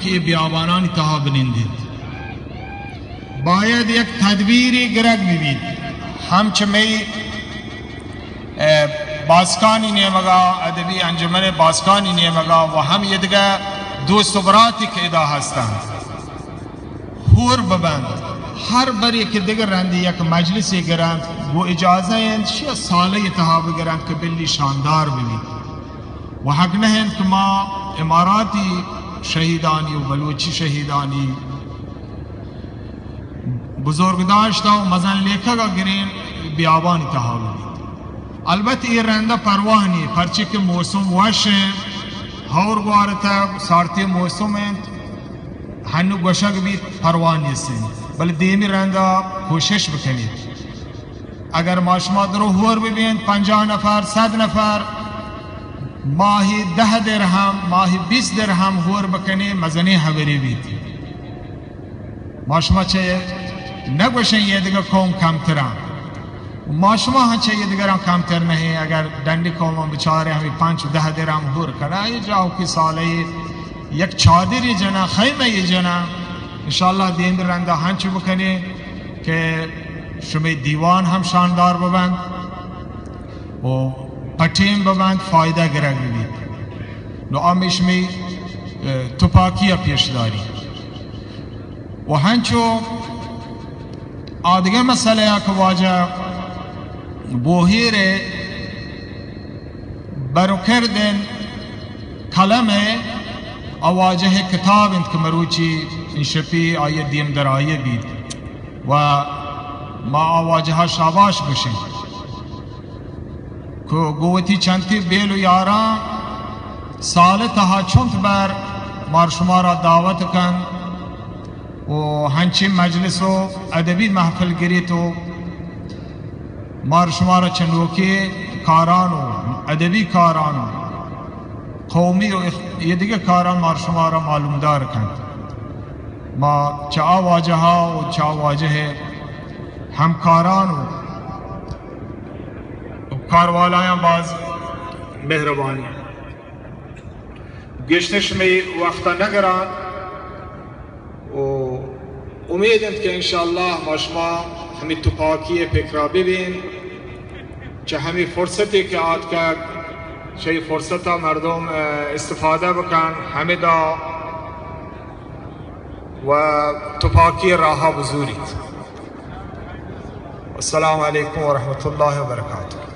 که بیابانانی تها بنندید. باید یک تدبیری گرگ ببید. همچمی باسکانی نیمگا ادبی انجمن باسکانی نیمگا و هم یه دیگه دوست و براتی که ادا هستند هور ببند. هر بری که دیگر رندی یک مجلسی گرند و اجازه هند شیع ساله تها بگرند که بلی شاندار ببید و حق نهند که ما اماراتی شهیدانی و بلوچی شهیدانی بزرگ داشتا و مزن لیکا گرین بیابانی تها ببید. البته این رنده پرواه نی پرچه که موسم وشه هور گوارتا سارتی موسم هنو گوشک بید پرواه نیستین بل دیمی رنده کوشش بکنید. اگر ما شما درو هور ببین 50 نفر 100 نفر ماهی 10 درهم ماهی 20 درهم هور بکنی مزنی حبری بید. ما شما چه نگوشن یه دیگه قوم کمترم ما شما هنچه یه دیگران کمتر نہیں. اگر دنڈی قوم بچاره همی 5 و 10 درهم هور کنه یه جاو کی ساله یک چادری جنا خیمه جنا انشاءالله دین رنده هنچه بکنی که شما دیوان هم شاندار ببند و پتیم ببند فایده گرگ بید. نو آمیش می توپاکی پیش داری و هنچو آدگه مسئله که واجه بوهیر برو کردن کلمه اواجه کتاب انت که مروچی این شپی آیه دیم در آیه بید و ما آواجه ها شاباش بشیم که گوتی چنتی بیلو یاران سالتها چونت بر مار شما را دعوت کن و هنچی مجلس و ادبی محفل گریت و مار شما را چندوکی کاران و ادبی کاران و قومی و یه دیگه کاران مار شما را معلوم دار کن. ما چه آواجه ها و چه آواجه همکاران و کاروالایان باز مهربانی گشتش می وقتا نگران و امیدند که انشاءالله ما شما همی توپاکی فکرها ببین چه همی فرصتی که آد کرد چه فرصتا مردم استفاده بکن همه دا و توپاکی راها بزورید. السلام علیکم و رحمت الله و برکاته.